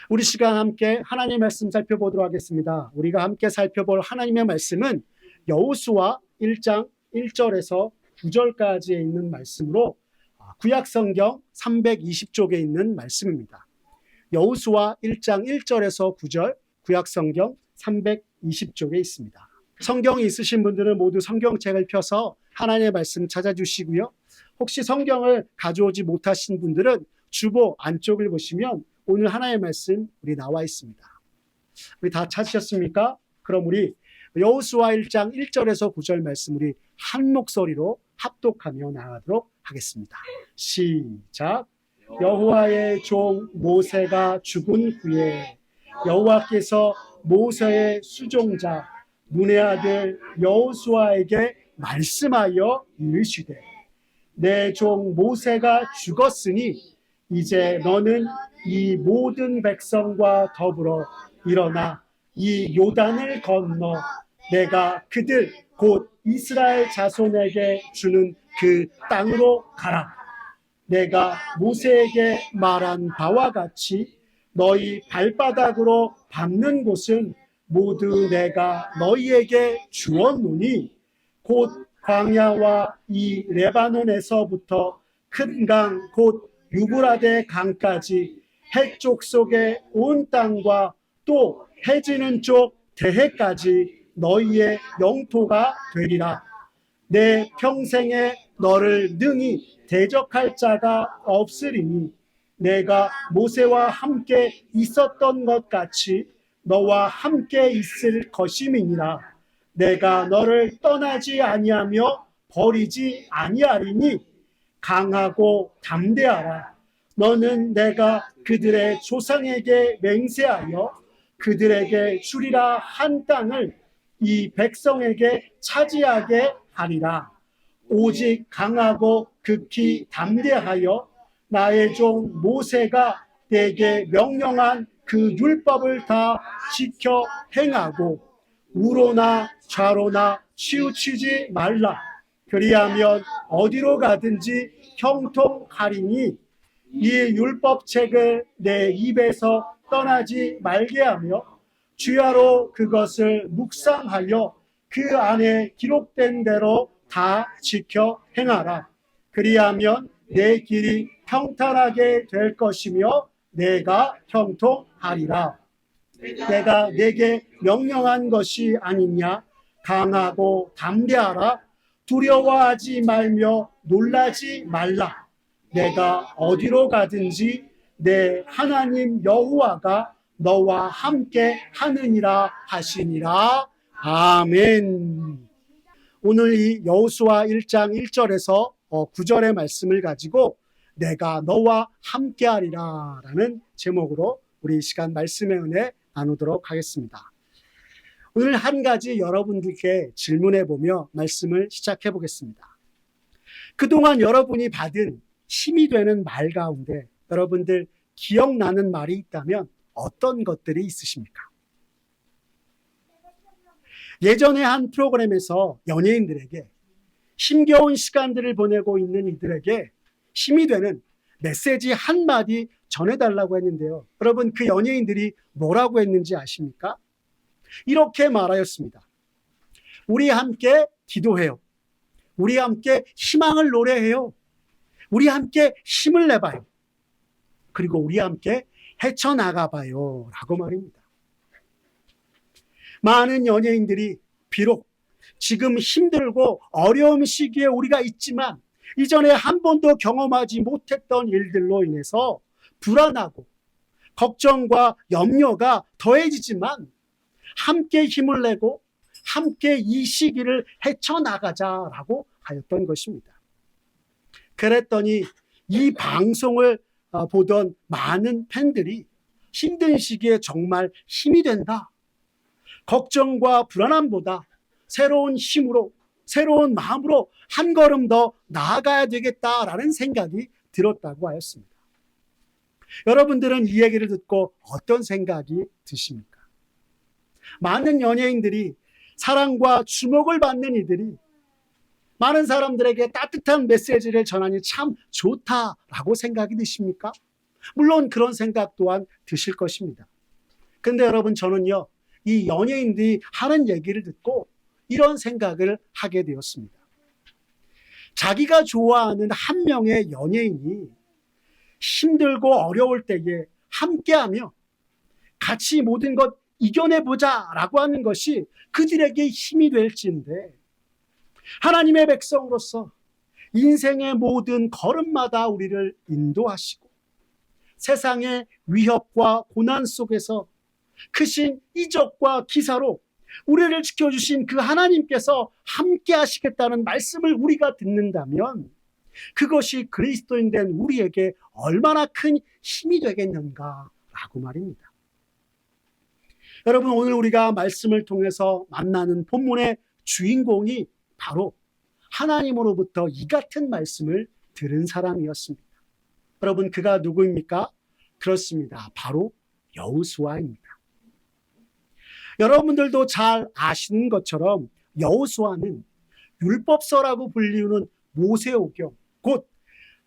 우리 시간 함께 하나님의 말씀 살펴보도록 하겠습니다. 우리가 함께 살펴볼 하나님의 말씀은 여호수아 1장 1절에서 9절까지에 있는 말씀으로 구약성경 320쪽에 있는 말씀입니다. 여호수아 1장 1절에서 9절, 구약성경 320쪽에 있습니다. 성경이 있으신 분들은 모두 성경책을 펴서 하나님의 말씀 찾아주시고요. 혹시 성경을 가져오지 못하신 분들은 주보 안쪽을 보시면 오늘 하나님의 말씀 우리 나와 있습니다. 우리 다 찾으셨습니까? 그럼 우리 여호수아 1장 1절에서 9절 말씀 우리 한 목소리로 합독하며 나가도록 하겠습니다. 시작. 여호와의 종 모세가 죽은 후에 여호와께서 모세의 수종자 눈의 아들 여호수아에게 말씀하여 이르시되 내 종 모세가 죽었으니 이제 너는 이 모든 백성과 더불어 일어나 이 요단을 건너 내가 그들 곧 이스라엘 자손에게 주는 그 땅으로 가라. 내가 모세에게 말한 바와 같이 너희 발바닥으로 밟는 곳은 모두 내가 너희에게 주었노니 곧 광야와 이 레바논에서부터 큰 강 곧 유브라데 강까지 해쪽 속의 온 땅과 또 해지는 쪽 대해까지 너희의 영토가 되리라. 내 평생에 너를 능히 대적할 자가 없으리니 내가 모세와 함께 있었던 것 같이 너와 함께 있을 것임이니라. 내가 너를 떠나지 아니하며 버리지 아니하리니 강하고 담대하라. 너는 내가 그들의 조상에게 맹세하여 그들에게 주리라 한 땅을 이 백성에게 차지하게 하리라. 오직 강하고 극히 담대하여 나의 종 모세가 내게 명령한 그 율법을 다 지켜 행하고 우로나 좌로나 치우치지 말라. 그리하면 어디로 가든지 형통하리니 이 율법책을 내 입에서 떠나지 말게 하며 주야로 그것을 묵상하여 그 안에 기록된 대로 다 지켜 행하라. 그리하면 내 길이 평탄하게 될 것이며 내가 형통하리라. 내가 내게 명령한 것이 아니냐. 강하고 담대하라. 두려워하지 말며 놀라지 말라. 내가 어디로 가든지 내 하나님 여호와가 너와 함께 하느니라 하시니라. 아멘. 오늘 이 여호수아 1장 1절에서 9절의 말씀을 가지고 내가 너와 함께 하리라 라는 제목으로 우리 이 시간 말씀의 은혜 나누도록 하겠습니다. 오늘 한 가지 여러분들께 질문해 보며 말씀을 시작해 보겠습니다. 그동안 여러분이 받은 힘이 되는 말 가운데 여러분들 기억나는 말이 있다면 어떤 것들이 있으십니까? 예전에 한 프로그램에서 연예인들에게 힘겨운 시간들을 보내고 있는 이들에게 힘이 되는 메시지 한마디 전해달라고 했는데요. 여러분 그 연예인들이 뭐라고 했는지 아십니까? 이렇게 말하였습니다. 우리 함께 기도해요. 우리 함께 희망을 노래해요. 우리 함께 힘을 내봐요. 그리고 우리 함께 헤쳐나가봐요 라고 말입니다. 많은 연예인들이 비록 지금 힘들고 어려운 시기에 우리가 있지만 이전에 한 번도 경험하지 못했던 일들로 인해서 불안하고 걱정과 염려가 더해지지만 함께 힘을 내고 함께 이 시기를 헤쳐나가자라고 하였던 것입니다. 그랬더니 이 방송을 보던 많은 팬들이 힘든 시기에 정말 힘이 된다. 걱정과 불안함보다 새로운 힘으로, 새로운 마음으로 한 걸음 더 나아가야 되겠다라는 생각이 들었다고 하였습니다. 여러분들은 이 얘기를 듣고 어떤 생각이 드십니까? 많은 연예인들이 사랑과 주목을 받는 이들이 많은 사람들에게 따뜻한 메시지를 전하니 참 좋다라고 생각이 드십니까? 물론 그런 생각 또한 드실 것입니다. 근데 여러분, 저는요, 이 연예인들이 하는 얘기를 듣고 이런 생각을 하게 되었습니다. 자기가 좋아하는 한 명의 연예인이 힘들고 어려울 때에 함께하며 같이 모든 것 이겨내보자 라고 하는 것이 그들에게 힘이 될지인데, 하나님의 백성으로서 인생의 모든 걸음마다 우리를 인도하시고 세상의 위협과 고난 속에서 크신 이적과 기사로 우리를 지켜주신 그 하나님께서 함께 하시겠다는 말씀을 우리가 듣는다면 그것이 그리스도인 된 우리에게 얼마나 큰 힘이 되겠는가라고 말입니다. 여러분, 오늘 우리가 말씀을 통해서 만나는 본문의 주인공이 바로 하나님으로부터 이 같은 말씀을 들은 사람이었습니다. 여러분, 그가 누구입니까? 그렇습니다. 바로 여호수아입니다. 여러분들도 잘 아시는 것처럼 여호수아는 율법서라고 불리우는 모세오경, 곧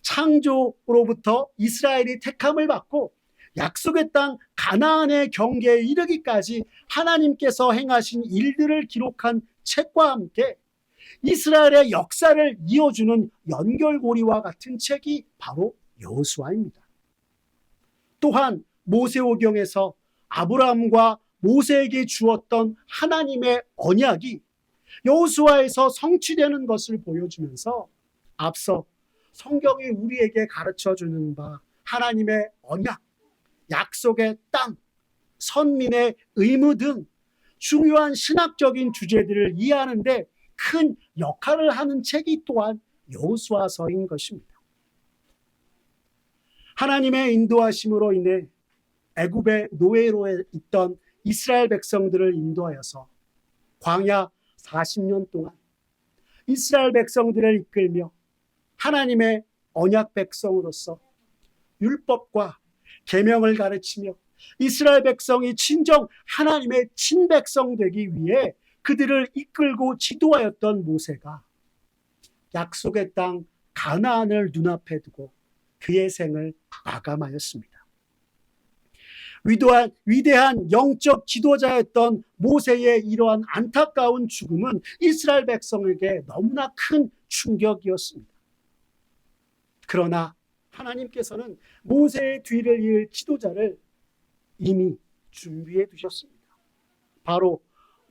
창조로부터 이스라엘이 택함을 받고 약속의 땅 가나안의 경계에 이르기까지 하나님께서 행하신 일들을 기록한 책과 함께 이스라엘의 역사를 이어주는 연결고리와 같은 책이 바로 여호수아입니다. 또한 모세오경에서 아브라함과 모세에게 주었던 하나님의 언약이 여호수아에서 성취되는 것을 보여주면서 앞서 성경이 우리에게 가르쳐주는 바 하나님의 언약, 약속의 땅, 선민의 의무 등 중요한 신학적인 주제들을 이해하는 데 큰 역할을 하는 책이 또한 여호수아서인 것입니다. 하나님의 인도하심으로 인해 애굽의 노예로 있던 이스라엘 백성들을 인도하여서 광야 40년 동안 이스라엘 백성들을 이끌며 하나님의 언약 백성으로서 율법과 계명을 가르치며 이스라엘 백성이 진정 하나님의 친백성 되기 위해 그들을 이끌고 지도하였던 모세가 약속의 땅 가나안을 눈앞에 두고 그의 생을 마감하였습니다. 위대한 영적 지도자였던 모세의 이러한 안타까운 죽음은 이스라엘 백성에게 너무나 큰 충격이었습니다. 그러나 하나님께서는 모세의 뒤를 이을 지도자를 이미 준비해 두셨습니다. 바로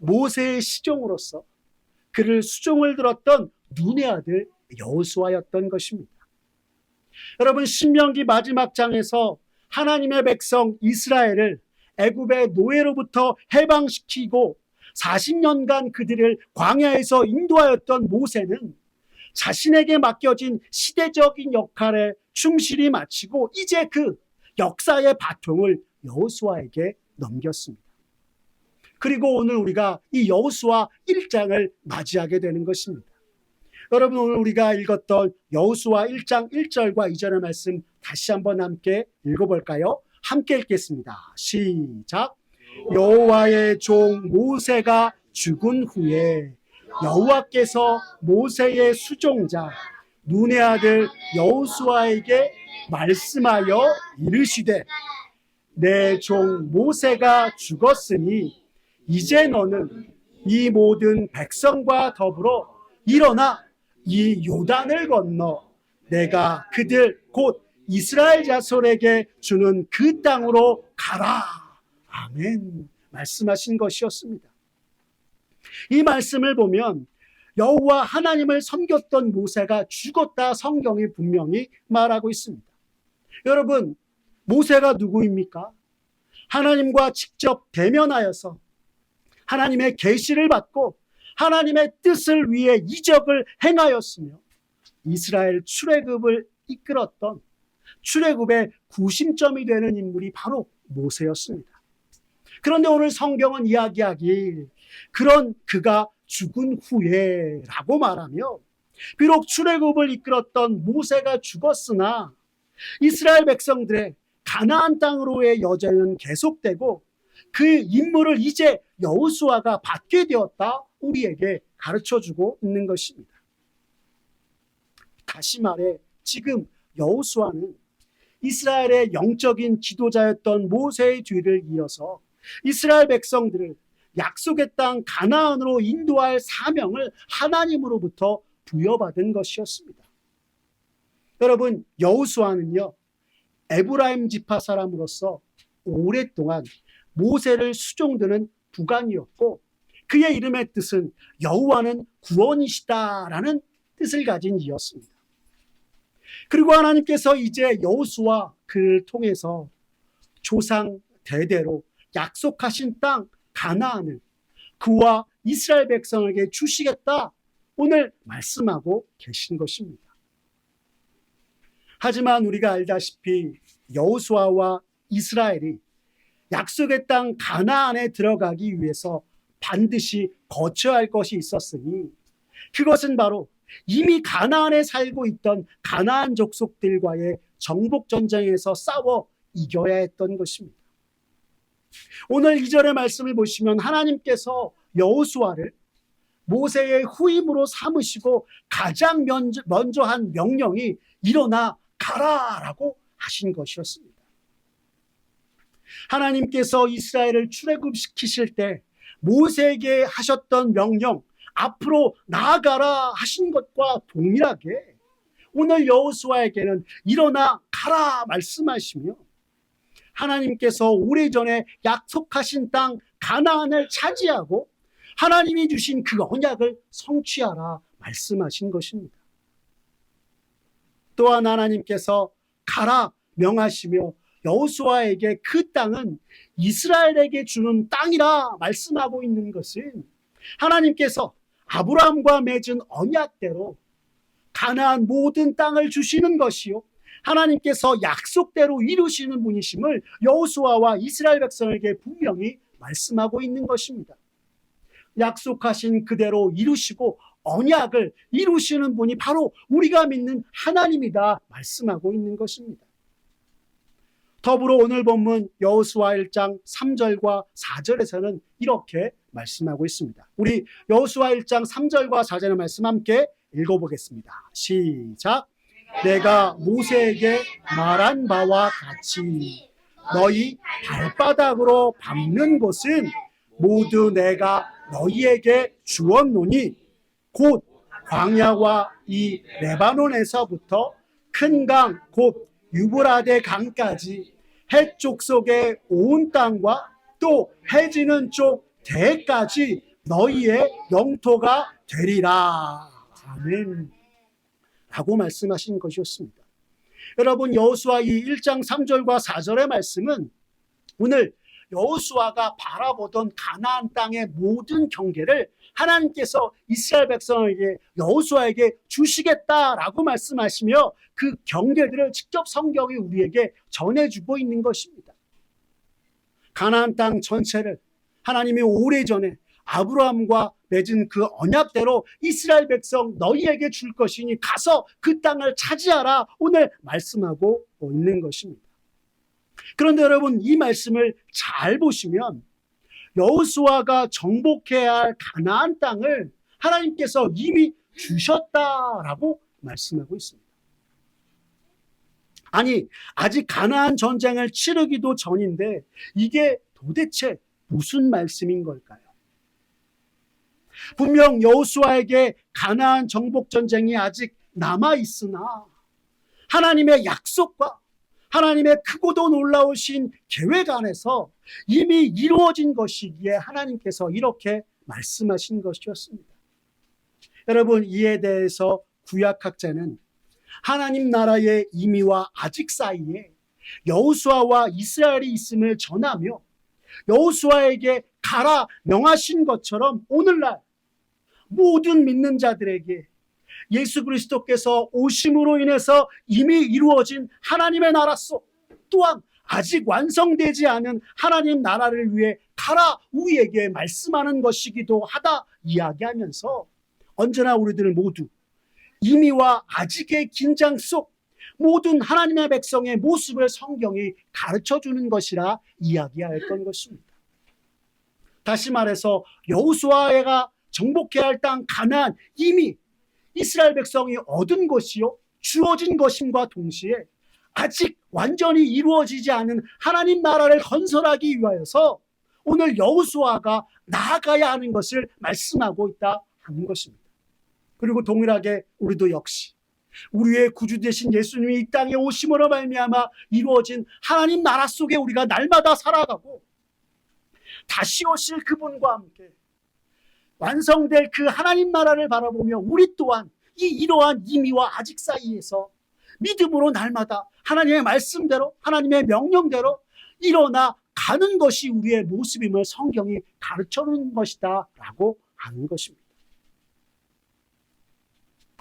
모세의 시종으로서 그를 수종을 들었던 눈의 아들 여호수아였던 것입니다. 여러분, 신명기 마지막 장에서 하나님의 백성 이스라엘을 애굽의 노예로부터 해방시키고 40년간 그들을 광야에서 인도하였던 모세는 자신에게 맡겨진 시대적인 역할에 충실히 마치고 이제 그 역사의 바통을 여호수아에게 넘겼습니다. 그리고 오늘 우리가 이 여호수아 1장을 맞이하게 되는 것입니다. 여러분, 오늘 우리가 읽었던 여호수아 1장 1절과 2절의 말씀 다시 한번 함께 읽어볼까요? 함께 읽겠습니다. 시작. 여호와의 종 모세가 죽은 후에 여호와께서 모세의 수종자 눈의 아들 여호수아에게 말씀하여 이르시되 내 종 모세가 죽었으니 이제 너는 이 모든 백성과 더불어 일어나 이 요단을 건너 내가 그들 곧 이스라엘 자손에게 주는 그 땅으로 가라. 아멘. 말씀하신 것이었습니다. 이 말씀을 보면 여호와 하나님을 섬겼던 모세가 죽었다 성경이 분명히 말하고 있습니다. 여러분, 모세가 누구입니까? 하나님과 직접 대면하여서 하나님의 계시를 받고 하나님의 뜻을 위해 이적을 행하였으며 이스라엘 출애굽을 이끌었던 출애굽의 구심점이 되는 인물이 바로 모세였습니다. 그런데 오늘 성경은 이야기하길 그런 그가 죽은 후에 라고 말하며 비록 출애굽을 이끌었던 모세가 죽었으나 이스라엘 백성들의 가나안 땅으로의 여정은 계속되고 그 임무를 이제 여호수아가 받게 되었다 우리에게 가르쳐주고 있는 것입니다. 다시 말해 지금 여호수아는 이스라엘의 영적인 지도자였던 모세의 뒤를 이어서 이스라엘 백성들을 약속의 땅 가나안으로 인도할 사명을 하나님으로부터 부여받은 것이었습니다. 여러분, 여호수아는요, 에브라임 지파 사람으로서 오랫동안 모세를 수종드는 부관이었고, 그의 이름의 뜻은 여호와는 구원이시다라는 뜻을 가진 이였습니다. 그리고 하나님께서 이제 여호수아 그를 통해서 조상 대대로 약속하신 땅 가나안을 그와 이스라엘 백성에게 주시겠다, 오늘 말씀하고 계신 것입니다. 하지만 우리가 알다시피 여호수아와 이스라엘이 약속의 땅 가나안에 들어가기 위해서 반드시 거쳐야 할 것이 있었으니, 그것은 바로 이미 가나안에 살고 있던 가나안 족속들과의 정복 전쟁에서 싸워 이겨야 했던 것입니다. 오늘 2절의 말씀을 보시면 하나님께서 여호수아를 모세의 후임으로 삼으시고 가장 먼저 한 명령이 일어나 가라라고 하신 것이었습니다. 하나님께서 이스라엘을 출애굽시키실 때 모세에게 하셨던 명령, 앞으로 나아가라 하신 것과 동일하게 오늘 여호수아에게는 일어나 가라 말씀하시며, 하나님께서 오래전에 약속하신 땅 가나안을 차지하고 하나님이 주신 그 언약을 성취하라 말씀하신 것입니다. 또한 하나님께서 가라 명하시며 여호수아에게 그 땅은 이스라엘에게 주는 땅이라 말씀하고 있는 것은, 하나님께서 아브라함과 맺은 언약대로 가나안 모든 땅을 주시는 것이요, 하나님께서 약속대로 이루시는 분이심을 여호수아와 이스라엘 백성에게 분명히 말씀하고 있는 것입니다. 약속하신 그대로 이루시고 언약을 이루시는 분이 바로 우리가 믿는 하나님이다 말씀하고 있는 것입니다. 더불어 오늘 본문 여호수아 1장 3절과 4절에서는 이렇게 말씀하고 있습니다. 우리 여호수아 1장 3절과 4절의 말씀 함께 읽어보겠습니다. 시작. 내가 모세에게 말한 바와 같이 너희 발바닥으로 밟는 곳은 모두 내가 너희에게 주었노니, 곧 광야와 이 레바논에서부터 큰 강 곧 유브라데 강까지 해쪽 속의 온 땅과 또 해지는 쪽 대까지 너희의 영토가 되리라. 아멘. 라고 말씀하신 것이었습니다. 여러분, 여호수아 이 1장 3절과 4절의 말씀은 오늘 여호수아가 바라보던 가나안 땅의 모든 경계를 하나님께서 이스라엘 백성에게, 여호수아에게 주시겠다라고 말씀하시며 그 경계들을 직접 성경이 우리에게 전해주고 있는 것입니다. 가나안 땅 전체를 하나님이 오래전에 아브라함과 맺은 그 언약대로 이스라엘 백성 너희에게 줄 것이니 가서 그 땅을 차지하라 오늘 말씀하고 있는 것입니다. 그런데 여러분, 이 말씀을 잘 보시면 여호수아가 정복해야 할 가나안 땅을 하나님께서 이미 주셨다라고 말씀하고 있습니다. 아니, 아직 가나안 전쟁을 치르기도 전인데 이게 도대체 무슨 말씀인 걸까요? 분명 여호수아에게 가나안 정복 전쟁이 아직 남아 있으나 하나님의 약속과 하나님의 크고도 놀라우신 계획 안에서 이미 이루어진 것이기에 하나님께서 이렇게 말씀하신 것이었습니다. 여러분, 이에 대해서 구약학자는 하나님 나라의 임의와 아직 사이에 여호수아와 이스라엘이 있음을 전하며 여호수아에게 가라 명하신 것처럼 오늘날 모든 믿는 자들에게 예수 그리스도께서 오심으로 인해서 이미 이루어진 하나님의 나라 속, 또한 아직 완성되지 않은 하나님 나라를 위해 가라 우리에게 말씀하는 것이기도 하다 이야기하면서, 언제나 우리들 모두 이미와 아직의 긴장 속 모든 하나님의 백성의 모습을 성경이 가르쳐주는 것이라 이야기하였던 것입니다. 다시 말해서 여호수아가 정복해야 할 땅 가나안 이미 이스라엘 백성이 얻은 것이요 주어진 것임과 동시에 아직 완전히 이루어지지 않은 하나님 나라를 건설하기 위하여서 오늘 여호수아가 나아가야 하는 것을 말씀하고 있다 하는 것입니다. 그리고 동일하게 우리도 역시 우리의 구주 되신 예수님이 이 땅에 오심으로 말미암아 이루어진 하나님 나라 속에 우리가 날마다 살아가고 다시 오실 그분과 함께 완성될 그 하나님 나라를 바라보며 우리 또한 이러한 이미와 아직 사이에서 믿음으로 날마다 하나님의 말씀대로 하나님의 명령대로 일어나 가는 것이 우리의 모습임을 성경이 가르쳐주는 것이다 라고 하는 것입니다.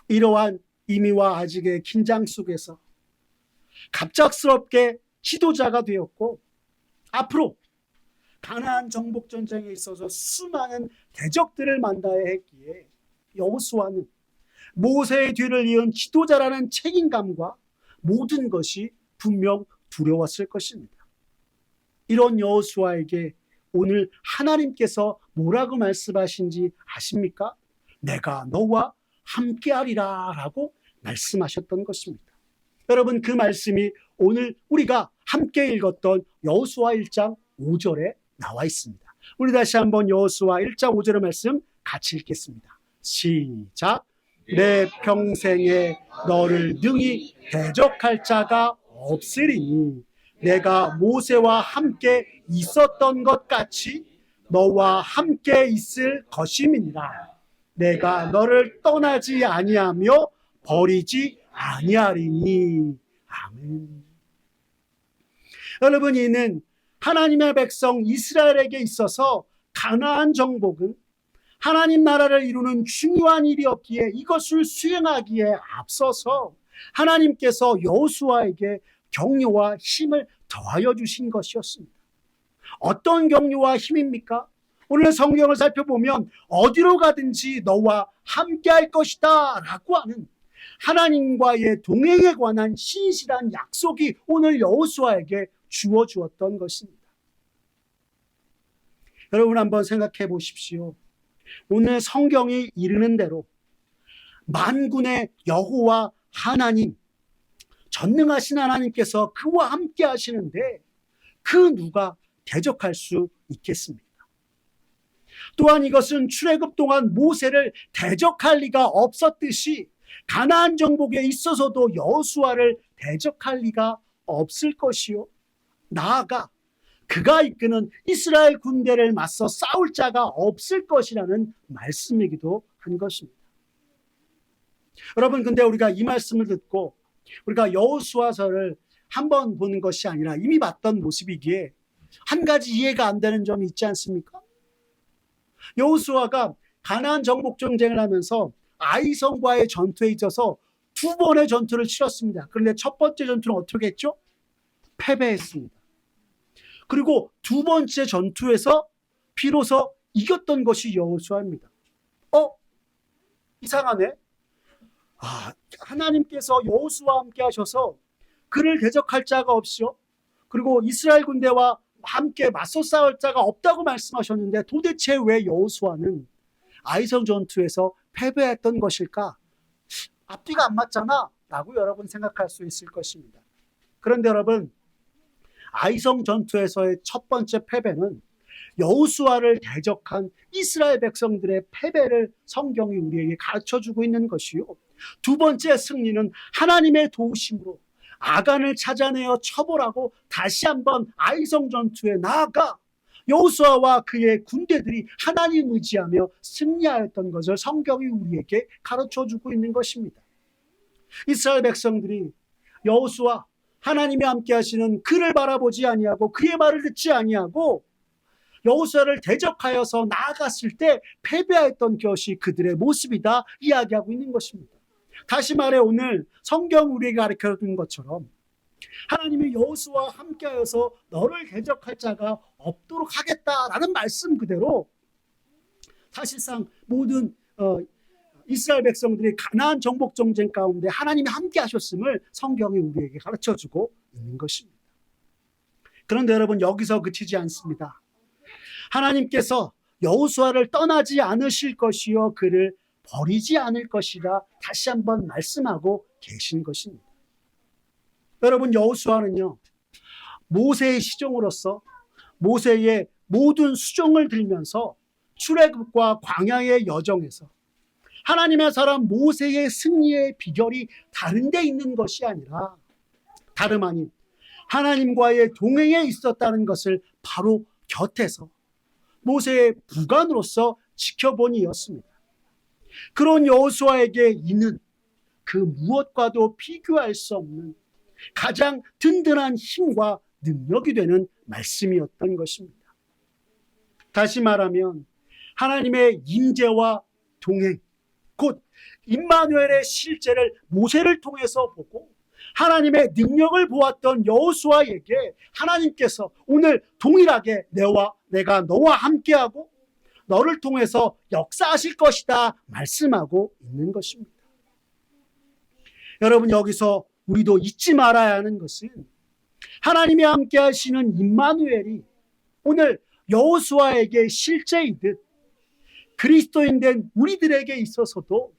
이러한 이미와 아직의 긴장 속에서 갑작스럽게 지도자가 되었고 앞으로 가나안 정복 전쟁에 있어서 수많은 대적들을 만나야 했기에 여호수아는 모세의 뒤를 이은 지도자라는 책임감과 모든 것이 분명 두려웠을 것입니다. 이런 여호수아에게 오늘 하나님께서 뭐라고 말씀하신지 아십니까? 내가 너와 함께하리라 라고 말씀하셨던 것입니다. 여러분, 그 말씀이 오늘 우리가 함께 읽었던 여호수아 1장 5절에 나와 있습니다. 우리 다시 한번 여호수아 1장 5절의 말씀 같이 읽겠습니다. 시작. 내 평생에 너를 능히 대적할 자가 없으리니 내가 모세와 함께 있었던 것 같이 너와 함께 있을 것임이니라. 내가 너를 떠나지 아니하며 버리지 아니하리니. 아멘. 여러분, 이는 하나님의 백성 이스라엘에게 있어서 가나안 정복은 하나님 나라를 이루는 중요한 일이었기에 이것을 수행하기에 앞서서 하나님께서 여호수아에게 격려와 힘을 더하여 주신 것이었습니다. 어떤 격려와 힘입니까? 오늘 성경을 살펴보면 어디로 가든지 너와 함께할 것이다 라고 하는 하나님과의 동행에 관한 신실한 약속이 오늘 여호수아에게 주어주었던 것입니다. 여러분, 한번 생각해 보십시오. 오늘 성경이 이르는 대로 만군의 여호와 하나님, 전능하신 하나님께서 그와 함께 하시는데 그 누가 대적할 수 있겠습니까? 또한 이것은 출애굽 동안 모세를 대적할 리가 없었듯이 가나안 정복에 있어서도 여호수아를 대적할 리가 없을 것이요, 나아가 그가 이끄는 이스라엘 군대를 맞서 싸울 자가 없을 것이라는 말씀이기도 한 것입니다. 여러분, 근데 우리가 이 말씀을 듣고 우리가 여호수아서를 한번 보는 것이 아니라 이미 봤던 모습이기에 한 가지 이해가 안 되는 점이 있지 않습니까? 여호수아가 가나안 정복 전쟁을 하면서 아이성과의 전투에 있어서 두 번의 전투를 치렀습니다. 그런데 첫 번째 전투는 어떻게 했죠? 패배했습니다. 그리고 두 번째 전투에서 비로소 이겼던 것이 여호수아입니다. 이상하네. 하나님께서 여호수아와 함께 하셔서 그를 대적할 자가 없이요, 그리고 이스라엘 군대와 함께 맞서 싸울 자가 없다고 말씀하셨는데 도대체 왜 여호수아는 아이성 전투에서 패배했던 것일까? 앞뒤가 안 맞잖아 라고 여러분 생각할 수 있을 것입니다. 그런데 여러분, 아이성 전투에서의 첫 번째 패배는 여호수아를 대적한 이스라엘 백성들의 패배를 성경이 우리에게 가르쳐주고 있는 것이요, 두 번째 승리는 하나님의 도우심으로 아간을 찾아내어 처벌하고 다시 한번 아이성 전투에 나아가 여호수아와 그의 군대들이 하나님 의지하며 승리하였던 것을 성경이 우리에게 가르쳐주고 있는 것입니다. 이스라엘 백성들이 여호수아, 하나님이 함께 하시는 그를 바라보지 아니하고 그의 말을 듣지 아니하고 여호수아를 대적하여서 나아갔을 때 패배했던 것이 그들의 모습이다 이야기하고 있는 것입니다. 다시 말해 오늘 성경 우리에게 가르쳐준 것처럼 하나님이 여호수아와 함께하여서 너를 대적할 자가 없도록 하겠다라는 말씀 그대로 사실상 모든 이스라엘 백성들이 가나안 정복 전쟁 가운데 하나님이 함께 하셨음을 성경이 우리에게 가르쳐주고 있는 것입니다. 그런데 여러분, 여기서 그치지 않습니다. 하나님께서 여호수아를 떠나지 않으실 것이요 그를 버리지 않을 것이라 다시 한번 말씀하고 계신 것입니다. 여러분, 여호수아는요, 모세의 시종으로서 모세의 모든 수종을 들면서 출애굽과 광야의 여정에서 하나님의 사람 모세의 승리의 비결이 다른 데 있는 것이 아니라 다름 아닌 하나님과의 동행에 있었다는 것을 바로 곁에서 모세의 부관으로서 지켜본 이였습니다. 그런 여호수아에게 이는 그 무엇과도 비교할 수 없는 가장 든든한 힘과 능력이 되는 말씀이었던 것입니다. 다시 말하면 하나님의 임재와 동행, 곧 임마누엘의 실제를 모세를 통해서 보고 하나님의 능력을 보았던 여호수아에게 하나님께서 오늘 동일하게 내가 너와 함께하고 너를 통해서 역사하실 것이다 말씀하고 있는 것입니다. 여러분, 여기서 우리도 잊지 말아야 하는 것은 하나님이 함께 하시는 임마누엘이 오늘 여호수아에게 실제이듯 그리스도인 된 우리들에게 있어서도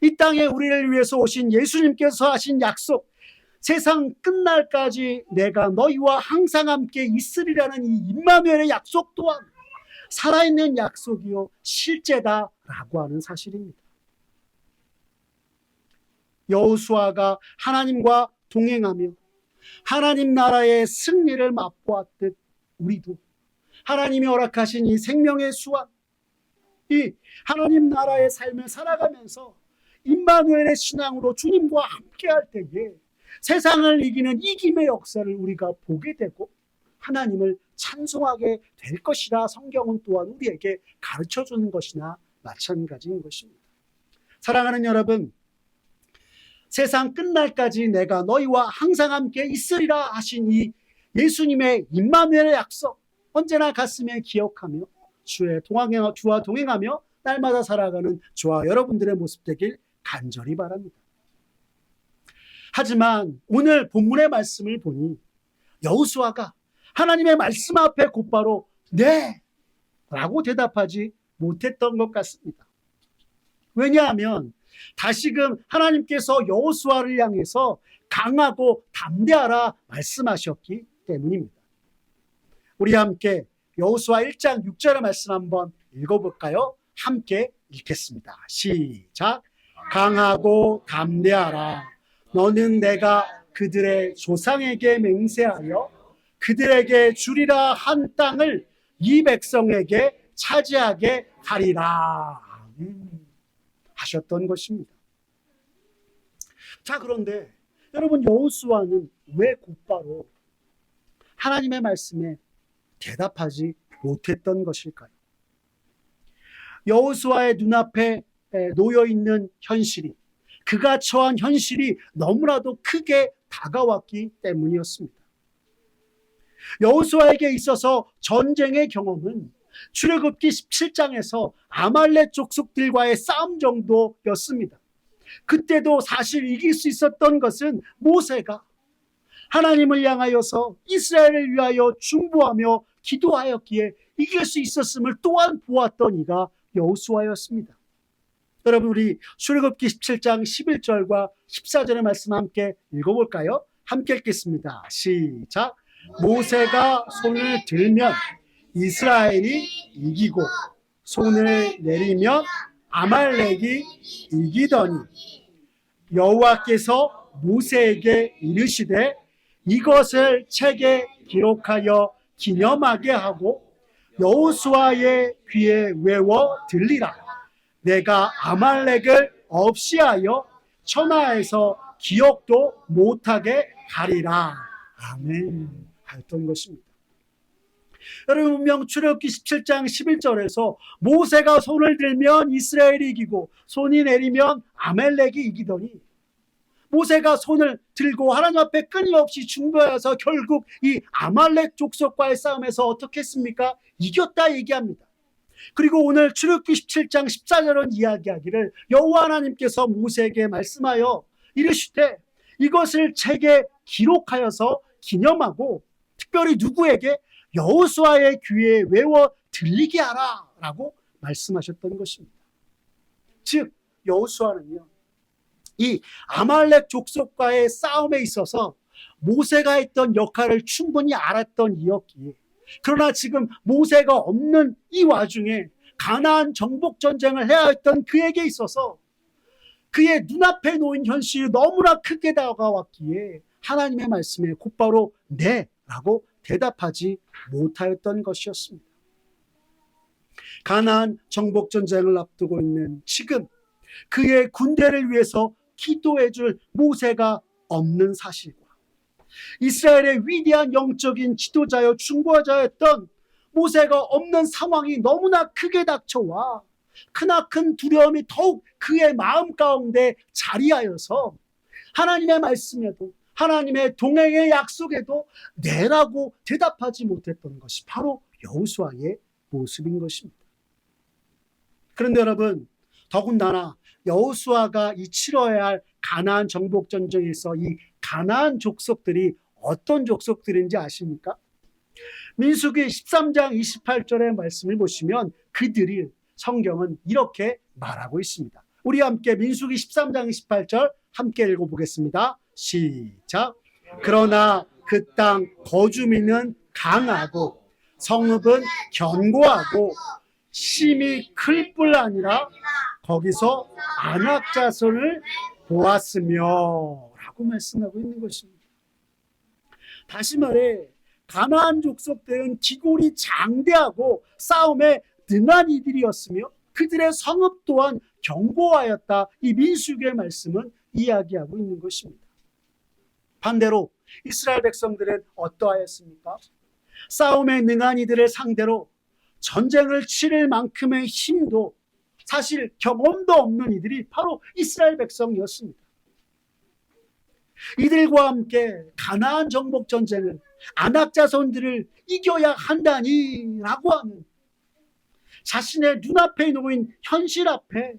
이 땅에 우리를 위해서 오신 예수님께서 하신 약속, 세상 끝날까지 내가 너희와 항상 함께 있으리라는 이 임마누엘의 약속 또한 살아있는 약속이요 실제다라고 하는 사실입니다. 여호수아가 하나님과 동행하며 하나님 나라의 승리를 맛보았듯 우리도 하나님이 허락하신 이 생명의 수완, 이 하나님 나라의 삶을 살아가면서 임마누엘의 신앙으로 주님과 함께할 때에 세상을 이기는 이김의 역사를 우리가 보게 되고 하나님을 찬송하게 될 것이라 성경은 또한 우리에게 가르쳐주는 것이나 마찬가지인 것입니다. 사랑하는 여러분, 세상 끝날까지 내가 너희와 항상 함께 있으리라 하신 이 예수님의 임마누엘의 약속 언제나 가슴에 기억하며 주와 동행하며 날마다 살아가는 저와 여러분들의 모습 되길 간절히 바랍니다. 하지만 오늘 본문의 말씀을 보니 여호수아가 하나님의 말씀 앞에 곧바로 네 라고 대답하지 못했던 것 같습니다. 왜냐하면 다시금 하나님께서 여호수아를 향해서 강하고 담대하라 말씀하셨기 때문입니다. 우리 함께 여호수아 1장 6절의 말씀 한번 읽어볼까요? 함께 읽겠습니다. 시작. 강하고 담대하라. 너는 내가 그들의 조상에게 맹세하여 그들에게 주리라 한 땅을 이 백성에게 차지하게 하리라 하셨던 것입니다. 자, 그런데 여러분, 여호수아는 왜 곧바로 하나님의 말씀에 대답하지 못했던 것일까요? 여호수아의 눈앞에 놓여 있는 현실이, 그가 처한 현실이 너무나도 크게 다가왔기 때문이었습니다. 여호수아에게 있어서 전쟁의 경험은 출애굽기 17장에서 아말렉 족속들과의 싸움 정도였습니다. 그때도 사실 이길 수 있었던 것은 모세가 하나님을 향하여서 이스라엘을 위하여 중보하며 기도하였기에 이길 수 있었음을 또한 보았던 이가 여호수아였습니다. 여러분, 우리 출애굽기 17장 11절과 14절의 말씀 함께 읽어볼까요? 함께 읽겠습니다. 시작. 모세가 손을 들면 이스라엘이 이기고 손을 내리면 아말렉이 이기더니 여호와께서 모세에게 이르시되 이것을 책에 기록하여 기념하게 하고 여호수아의 귀에 외워 들리라. 내가 아말렉을 없이하여 천하에서 기억도 못하게 하리라. 아멘. 했던 것입니다. 여러분, 분명 출애굽기 17장 11절에서 모세가 손을 들면 이스라엘이 이기고 손이 내리면 아말렉이 이기더니 모세가 손을 들고 하나님 앞에 끊임없이 중보해서 결국 이 아말렉 족속과의 싸움에서 어떻게 했습니까? 이겼다 얘기합니다. 그리고 오늘 출애굽기 17장 14절은 이야기하기를 여호와 하나님께서 모세에게 말씀하여 이르시되 이것을 책에 기록하여서 기념하고 특별히 누구에게? 여호수아의 귀에 외워 들리게 하라 라고 말씀하셨던 것입니다. 즉 여호수아는요, 이 아말렉 족속과의 싸움에 있어서 모세가 했던 역할을 충분히 알았던 이였기에, 그러나 지금 모세가 없는 이 와중에 가나안 정복 전쟁을 해야 했던 그에게 있어서 그의 눈앞에 놓인 현실이 너무나 크게 다가왔기에 하나님의 말씀에 곧바로 네 라고 대답하지 못하였던 것이었습니다. 가나안 정복 전쟁을 앞두고 있는 지금 그의 군대를 위해서 기도해 줄 모세가 없는 사실과 이스라엘의 위대한 영적인 지도자여 중보자였던 모세가 없는 상황이 너무나 크게 닥쳐와 크나큰 두려움이 더욱 그의 마음 가운데 자리하여서 하나님의 말씀에도 하나님의 동행의 약속에도 네라고 대답하지 못했던 것이 바로 여호수아의 모습인 것입니다. 그런데 여러분, 더군다나 여호수아가 이 치러야 할 가나안 정복 전쟁에서 이 가나안 족속들이 어떤 족속들인지 아십니까? 민수기 13장 28절의 말씀을 보시면 그들이 성경은 이렇게 말하고 있습니다. 우리 함께 민수기 13장 28절 함께 읽어보겠습니다. 시작. 그러나 그 땅 거주민은 강하고 성읍은 견고하고 심히 클 뿐 아니라 거기서 아낙 자손을 보았으며 라고 말씀하고 있는 것입니다. 다시 말해 가나안 족속들은 기골이 장대하고 싸움에 능한 이들이었으며 그들의 성읍 또한 견고하였다. 이 민수기의 말씀은 이야기하고 있는 것입니다. 반대로 이스라엘 백성들은 어떠하였습니까? 싸움에 능한 이들을 상대로 전쟁을 치를 만큼의 힘도 사실 경험도 없는 이들이 바로 이스라엘 백성이었습니다. 이들과 함께 가나안 정복 전쟁을 아낙 자손들을 이겨야 한다니라고 하는 자신의 눈앞에 놓인 현실 앞에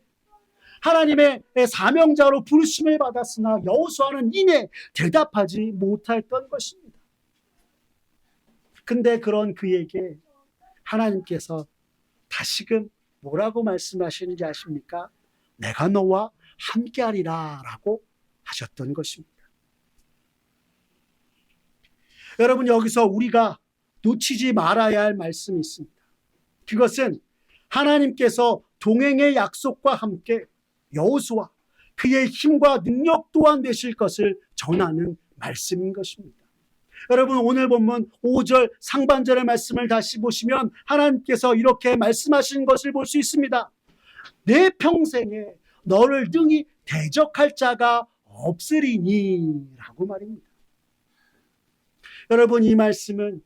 하나님의 사명자로 부르심을 받았으나 여호수아는 이내 대답하지 못했던 것입니다. 근데 그런 그에게 하나님께서 다시금 뭐라고 말씀하시는지 아십니까? 내가 너와 함께하리라 라고 하셨던 것입니다. 여러분, 여기서 우리가 놓치지 말아야 할 말씀이 있습니다. 그것은 하나님께서 동행의 약속과 함께 여호수아 그의 힘과 능력 또한 되실 것을 전하는 말씀인 것입니다. 여러분, 오늘 본문 5절 상반절의 말씀을 다시 보시면 하나님께서 이렇게 말씀하신 것을 볼 수 있습니다. 내 평생에 너를 능히 대적할 자가 없으리니 라고 말입니다. 여러분, 이 말씀은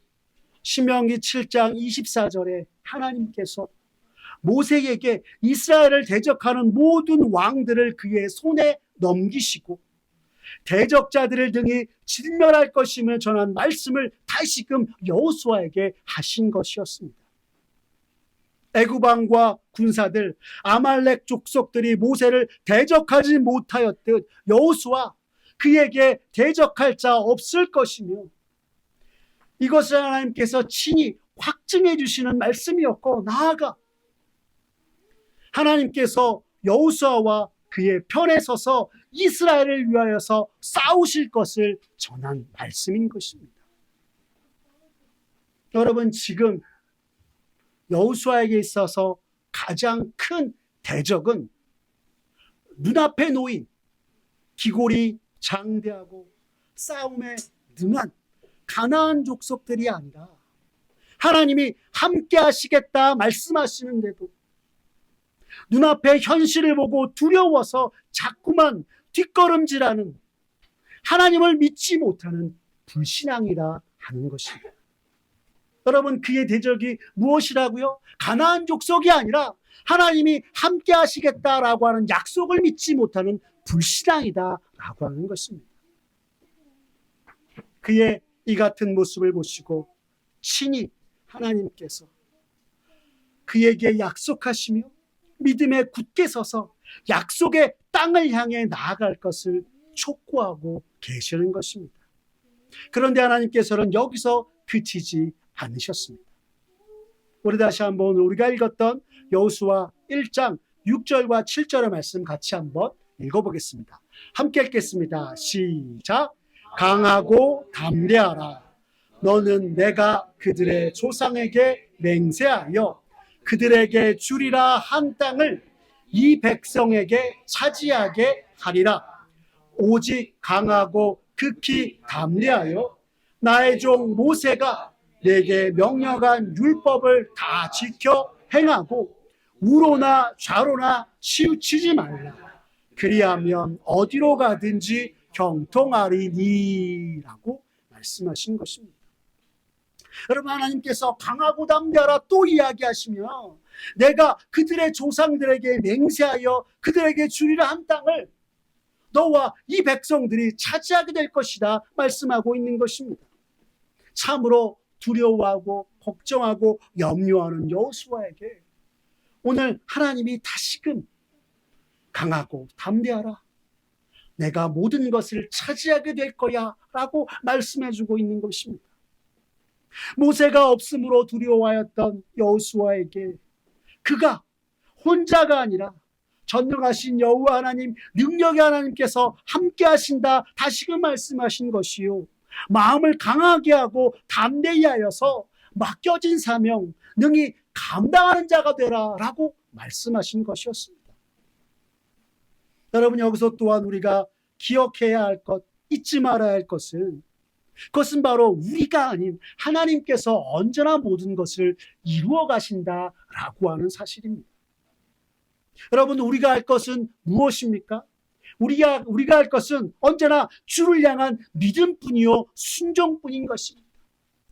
신명기 7장 24절에 하나님께서 모세에게 이스라엘을 대적하는 모든 왕들을 그의 손에 넘기시고 대적자들을 등이 진멸할 것임을 전한 말씀을 다시금 여호수아에게 하신 것이었습니다. 애굽 왕과 군사들 아말렉 족속들이 모세를 대적하지 못하였듯 여호수아 그에게 대적할 자 없을 것이며 이것을 하나님께서 친히 확증해 주시는 말씀이었고 나아가 하나님께서 여호수아와 그의 편에 서서 이스라엘을 위하여서 싸우실 것을 전한 말씀인 것입니다. 여러분, 지금 여호수아에게 있어서 가장 큰 대적은 눈앞에 놓인 기골이 장대하고 싸움에 능한 가나안 족속들이 아니라 하나님이 함께 하시겠다 말씀하시는데도 눈앞에 현실을 보고 두려워서 자꾸만 뒷걸음질하는 하나님을 믿지 못하는 불신앙이라 하는 것입니다. 여러분, 그의 대적이 무엇이라고요? 가나안 족속이 아니라 하나님이 함께 하시겠다라고 하는 약속을 믿지 못하는 불신앙이다라고 하는 것입니다. 그의 이 같은 모습을 보시고 친히 하나님께서 그에게 약속하시며 믿음에 굳게 서서 약속의 땅을 향해 나아갈 것을 촉구하고 계시는 것입니다. 그런데 하나님께서는 여기서 그치지 않으셨습니다. 우리 다시 한번 우리가 읽었던 여호수아 1장 6절과 7절의 말씀 같이 한번 읽어보겠습니다. 함께 읽겠습니다. 시작. 강하고 담대하라. 너는 내가 그들의 조상에게 맹세하여 그들에게 주리라 한 땅을 이 백성에게 차지하게 하리라. 오직 강하고 극히 담대하여 나의 종 모세가 내게 명령한 율법을 다 지켜 행하고 우로나 좌로나 치우치지 말라. 그리하면 어디로 가든지 형통하리니 라고 말씀하신 것입니다. 여러분, 하나님께서 강하고 담대하라 또 이야기하시며 내가 그들의 조상들에게 맹세하여 그들에게 주리라 한 땅을 너와 이 백성들이 차지하게 될 것이다 말씀하고 있는 것입니다. 참으로 두려워하고 걱정하고 염려하는 여호수아에게 오늘 하나님이 다시금 강하고 담대하라. 내가 모든 것을 차지하게 될 거야 라고 말씀해주고 있는 것입니다. 모세가 없음으로 두려워하였던 여호수아에게 그가 혼자가 아니라 전능하신 여호와 하나님, 능력의 하나님께서 함께 하신다 다시금 말씀하신 것이요, 마음을 강하게 하고 담대히 하여서 맡겨진 사명 능히 감당하는 자가 되라 라고 말씀하신 것이었습니다. 여러분, 여기서 또한 우리가 기억해야 할 것, 잊지 말아야 할 것은 그것은 바로 우리가 아닌 하나님께서 언제나 모든 것을 이루어 가신다라고 하는 사실입니다. 여러분, 우리가 할 것은 무엇입니까? 우리가 할 것은 언제나 주를 향한 믿음뿐이요 순종뿐인 것입니다.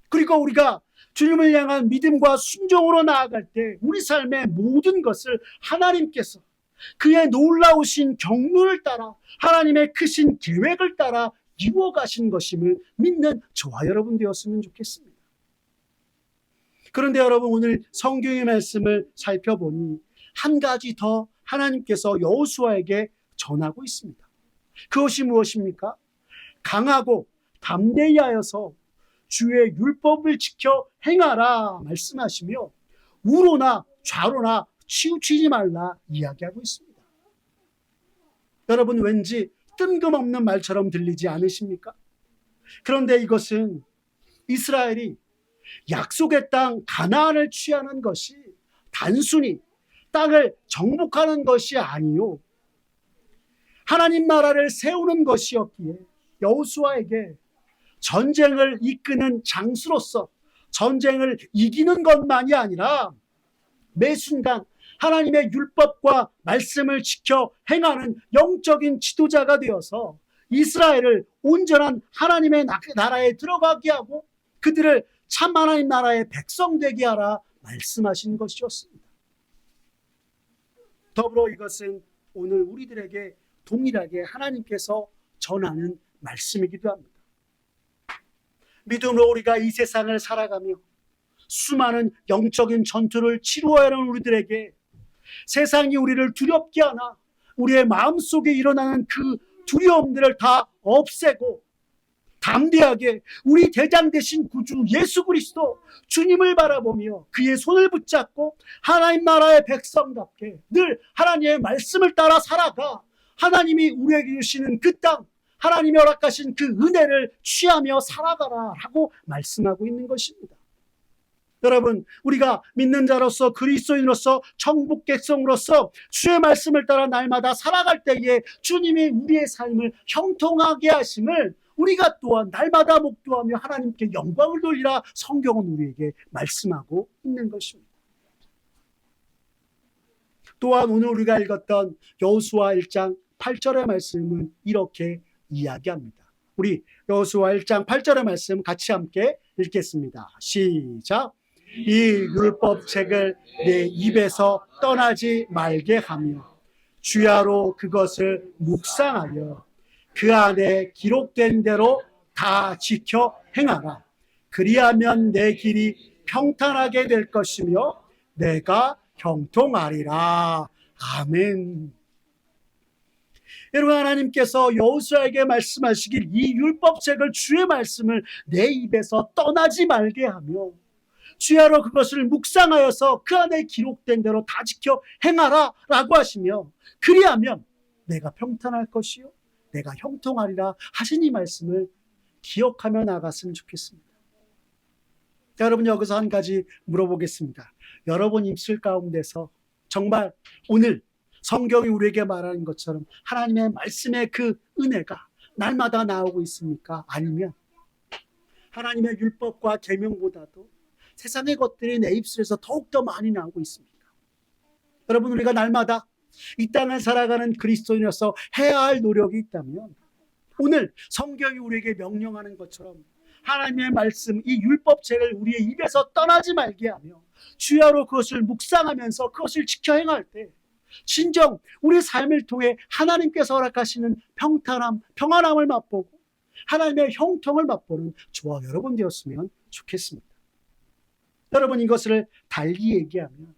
그리고 우리가 주님을 향한 믿음과 순종으로 나아갈 때 우리 삶의 모든 것을 하나님께서 그의 놀라우신 경륜을 따라 하나님의 크신 계획을 따라 이루어 가신 것임을 믿는 저와 여러분 되었으면 좋겠습니다. 그런데 여러분, 오늘 성경의 말씀을 살펴보니 한 가지 더 하나님께서 여호수아에게 전하고 있습니다. 그것이 무엇입니까? 강하고 담대히 하여서 주의 율법을 지켜 행하라 말씀하시며 우로나 좌로나 치우치지 말라 이야기하고 있습니다. 여러분, 왠지 뜬금없는 말처럼 들리지 않으십니까? 그런데 이것은 이스라엘이 약속의 땅 가나안을 취하는 것이 단순히 땅을 정복하는 것이 아니요 하나님 나라를 세우는 것이었기에 여호수아에게 전쟁을 이끄는 장수로서 전쟁을 이기는 것만이 아니라 매 순간 하나님의 율법과 말씀을 지켜 행하는 영적인 지도자가 되어서 이스라엘을 온전한 하나님의 나라에 들어가게 하고 그들을 참 하나님 나라의 백성 되게 하라 말씀하신 것이었습니다. 더불어 이것은 오늘 우리들에게 동일하게 하나님께서 전하는 말씀이기도 합니다. 믿음으로 우리가 이 세상을 살아가며 수많은 영적인 전투를 치루어야 하는 우리들에게 세상이 우리를 두렵게 하나 우리의 마음속에 일어나는 그 두려움들을 다 없애고 담대하게 우리 대장 되신 구주 예수 그리스도 주님을 바라보며 그의 손을 붙잡고 하나님 나라의 백성답게 늘 하나님의 말씀을 따라 살아가 하나님이 우리에게 주시는 그 땅, 하나님이 허락하신 그 은혜를 취하며 살아가라 라고 말씀하고 있는 것입니다. 여러분, 우리가 믿는 자로서 그리스도인으로서 천국 백성으로서 주의 말씀을 따라 날마다 살아갈 때에 주님이 우리의 삶을 형통하게 하심을 우리가 또한 날마다 목도하며 하나님께 영광을 돌리라 성경은 우리에게 말씀하고 있는 것입니다. 또한 오늘 우리가 읽었던 여호수아 1장 8절의 말씀은 이렇게 이야기합니다. 우리 여호수아 1장 8절의 말씀 같이 함께 읽겠습니다. 시작. 이 율법책을 내 입에서 떠나지 말게 하며 주야로 그것을 묵상하여 그 안에 기록된 대로 다 지켜 행하라. 그리하면 내 길이 평탄하게 될 것이며 내가 형통하리라. 아멘. 여러분, 하나님께서 여호수아에게 말씀하시길 이 율법책을 주의 말씀을 내 입에서 떠나지 말게 하며 주야로 그것을 묵상하여서 그 안에 기록된 대로 다 지켜 행하라 라고 하시며 그리하면 내가 평탄할 것이요 내가 형통하리라 하신 이 말씀을 기억하며 나갔으면 좋겠습니다. 여러분, 여기서 한 가지 물어보겠습니다. 여러분 입술 가운데서 정말 오늘 성경이 우리에게 말하는 것처럼 하나님의 말씀의 그 은혜가 날마다 나오고 있습니까? 아니면 하나님의 율법과 계명보다도 세상의 것들이 내 입술에서 더욱더 많이 나오고 있습니까? 여러분, 우리가 날마다 이 땅을 살아가는 그리스도인으로서 해야 할 노력이 있다면 오늘 성경이 우리에게 명령하는 것처럼 하나님의 말씀, 이 율법책을 우리의 입에서 떠나지 말게 하며 주야로 그것을 묵상하면서 그것을 지켜 행할 때 진정 우리 삶을 통해 하나님께서 허락하시는 평안함을 맛보고 하나님의 형통을 맛보는 저와 여러분 되었으면 좋겠습니다. 여러분, 이것을 달리 얘기하면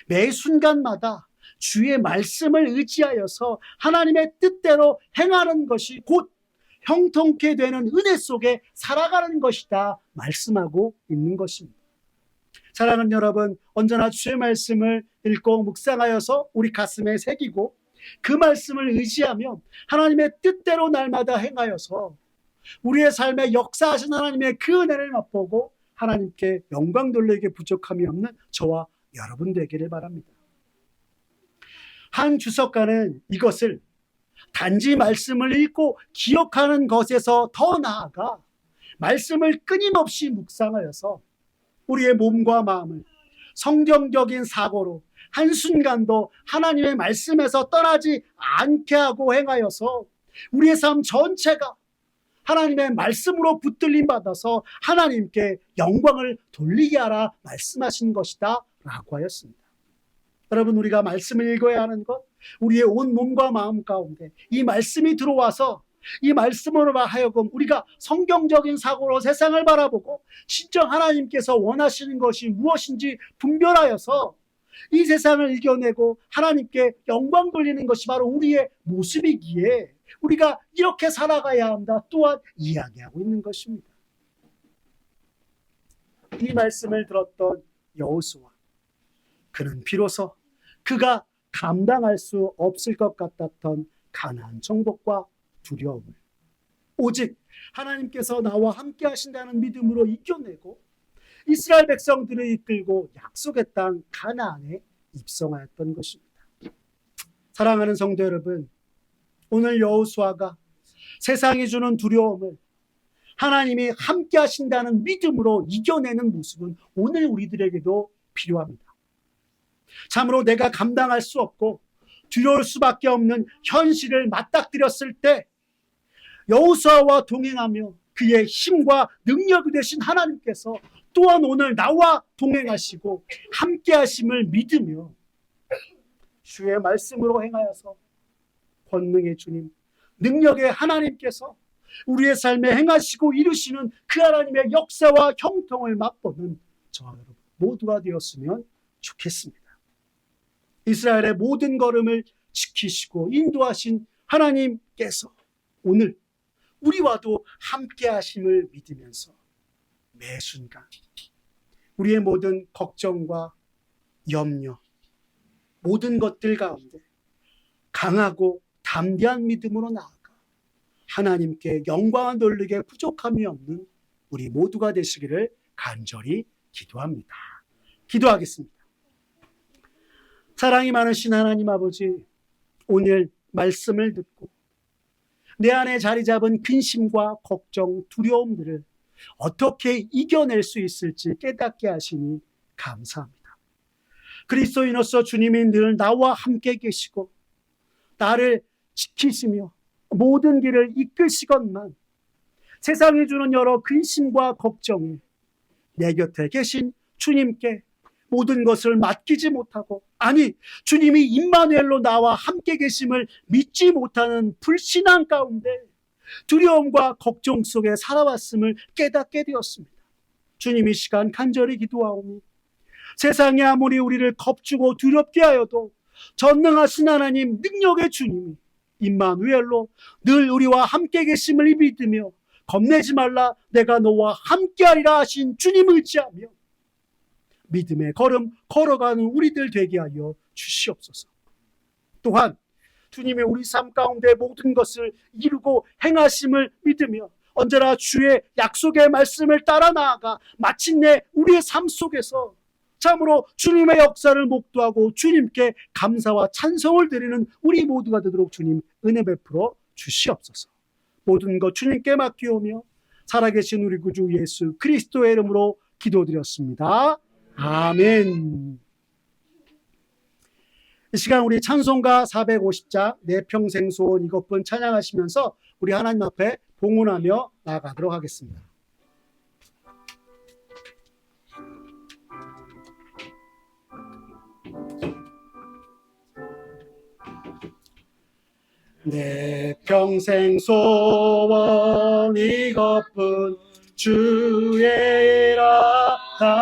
매 순간마다 주의 말씀을 의지하여서 하나님의 뜻대로 행하는 것이 곧 형통케 되는 은혜 속에 살아가는 것이다 말씀하고 있는 것입니다. 사랑하는 여러분, 언제나 주의 말씀을 읽고 묵상하여서 우리 가슴에 새기고 그 말씀을 의지하며 하나님의 뜻대로 날마다 행하여서 우리의 삶에 역사하신 하나님의 그 은혜를 맛보고 하나님께 영광 돌리게 부족함이 없는 저와 여러분 되기를 바랍니다. 한 주석가는 이것을 단지 말씀을 읽고 기억하는 것에서 더 나아가 말씀을 끊임없이 묵상하여서 우리의 몸과 마음을 성경적인 사고로 한순간도 하나님의 말씀에서 떠나지 않게 하고 행하여서 우리의 삶 전체가 하나님의 말씀으로 붙들림 받아서 하나님께 영광을 돌리게 하라 말씀하신 것이다 라고 하였습니다. 여러분, 우리가 말씀을 읽어야 하는 것, 우리의 온 몸과 마음 가운데 이 말씀이 들어와서 이 말씀으로 하여금 우리가 성경적인 사고로 세상을 바라보고 진정 하나님께서 원하시는 것이 무엇인지 분별하여서 이 세상을 이겨내고 하나님께 영광 돌리는 것이 바로 우리의 모습이기에 우리가 이렇게 살아가야 한다 또한 이야기하고 있는 것입니다. 이 말씀을 들었던 여호수아, 그는 비로소 그가 감당할 수 없을 것 같았던 가나안 정복과 두려움을 오직 하나님께서 나와 함께 하신다는 믿음으로 이겨내고 이스라엘 백성들을 이끌고 약속의 땅 가나안에 입성하였던 것입니다. 사랑하는 성도 여러분, 오늘 여호수아가 세상이 주는 두려움을 하나님이 함께 하신다는 믿음으로 이겨내는 모습은 오늘 우리들에게도 필요합니다. 참으로 내가 감당할 수 없고 두려울 수밖에 없는 현실을 맞닥뜨렸을 때 여호수아와 동행하며 그의 힘과 능력이 되신 하나님께서 또한 오늘 나와 동행하시고 함께 하심을 믿으며 주의 말씀으로 행하여서 권능의 주님, 능력의 하나님께서 우리의 삶에 행하시고 이루시는 그 하나님의 역사와 형통을 맛보는 저와 여러분 모두가 되었으면 좋겠습니다. 이스라엘의 모든 걸음을 지키시고 인도하신 하나님께서 오늘 우리와도 함께 하심을 믿으면서 매 순간 우리의 모든 걱정과 염려, 모든 것들 가운데 강하고 담대한 믿음으로 나아가 하나님께 영광을 돌리게 부족함이 없는 우리 모두가 되시기를 간절히 기도합니다. 기도하겠습니다. 사랑이 많으신 하나님 아버지, 오늘 말씀을 듣고 내 안에 자리 잡은 근심과 걱정, 두려움들을 어떻게 이겨낼 수 있을지 깨닫게 하시니 감사합니다. 그리스도인으로서 주님이 늘 나와 함께 계시고 나를 지키시며 모든 길을 이끄시건만 세상이 주는 여러 근심과 걱정에 내 곁에 계신 주님께 모든 것을 맡기지 못하고, 아니 주님이 임마누엘로 나와 함께 계심을 믿지 못하는 불신앙 가운데 두려움과 걱정 속에 살아왔음을 깨닫게 되었습니다. 주님, 이 시간 간절히 기도하오니 세상이 아무리 우리를 겁주고 두렵게 하여도 전능하신 하나님, 능력의 주님이 임마누엘로 늘 우리와 함께 계심을 믿으며 겁내지 말라, 내가 너와 함께하리라 하신 주님을 의지하며 믿음의 걸음 걸어가는 우리들 되게 하여 주시옵소서. 또한 주님의 우리 삶 가운데 모든 것을 이루고 행하심을 믿으며 언제나 주의 약속의 말씀을 따라 나아가 마침내 우리의 삶 속에서 참으로 주님의 역사를 목도하고 주님께 감사와 찬송을 드리는 우리 모두가 되도록 주님 은혜 베풀어 주시옵소서. 모든 것 주님께 맡기오며 살아계신 우리 구주 예수 그리스도의 이름으로 기도드렸습니다. 아멘. 이 시간 우리 찬송가 450장 내 평생 소원 이것뿐 찬양하시면서 우리 하나님 앞에 봉헌하며 나아가도록 하겠습니다. 내 평생 소원 이것뿐 주의 일하다가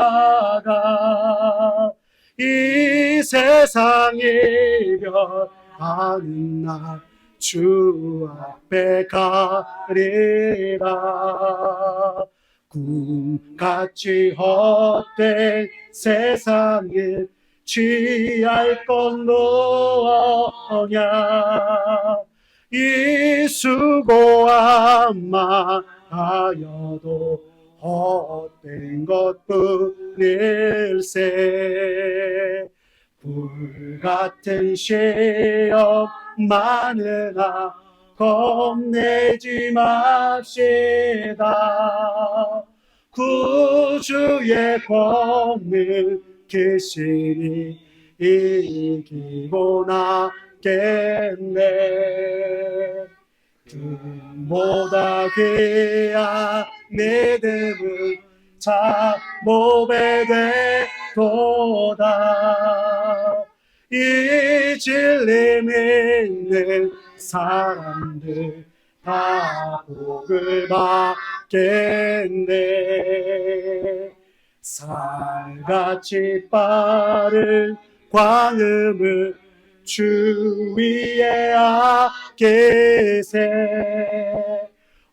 이 세상 이별하는 날 주 앞에 가리라. 꿈같이 헛된 세상에 취할 건 뭐냐. 이 수고한 마하여도 헛된 것뿐일세. 불같은 시험 많으나 겁내지 맙시다. 구주의 권능 계시니 이기고 나겠네. 금보다 귀한 믿음은 자 몸에 되도다. 이 진리 믿는 사람들 다 복을 받겠네. 살같이 빠른 광음을 주 위에 아끼세.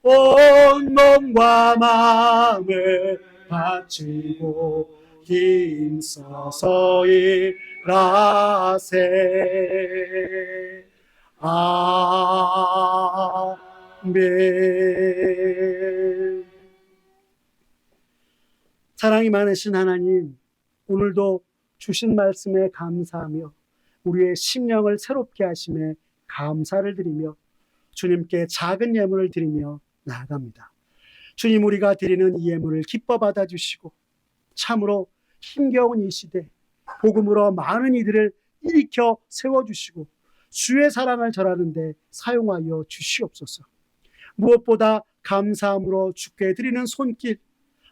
온 몸과 마음을 바치고 힘써서 일하세. 아멘. 사랑이 많으신 하나님, 오늘도 주신 말씀에 감사하며 우리의 심령을 새롭게 하심에 감사를 드리며 주님께 작은 예물을 드리며 나아갑니다. 주님, 우리가 드리는 이 예물을 기뻐 받아주시고 참으로 힘겨운 이 시대 복음으로 많은 이들을 일으켜 세워주시고 주의 사랑을 전하는 데 사용하여 주시옵소서. 무엇보다 감사함으로 주께 드리는 손길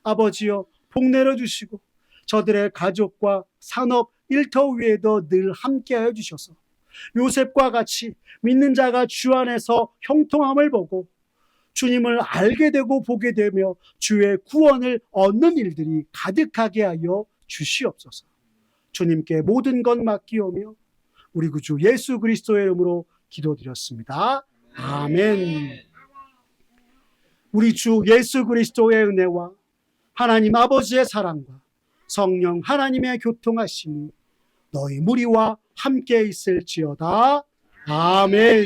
아버지여 복 내려주시고 저들의 가족과 산업 일터 위에도 늘 함께하여 주셔서 요셉과 같이 믿는 자가 주 안에서 형통함을 보고 주님을 알게 되고 보게 되며 주의 구원을 얻는 일들이 가득하게 하여 주시옵소서. 주님께 모든 것 맡기오며 우리 구주 예수 그리스도의 이름으로 기도드렸습니다. 아멘. 우리 주 예수 그리스도의 은혜와 하나님 아버지의 사랑과 성령 하나님의 교통하심이 너희 무리와 함께 있을지어다. 아멘.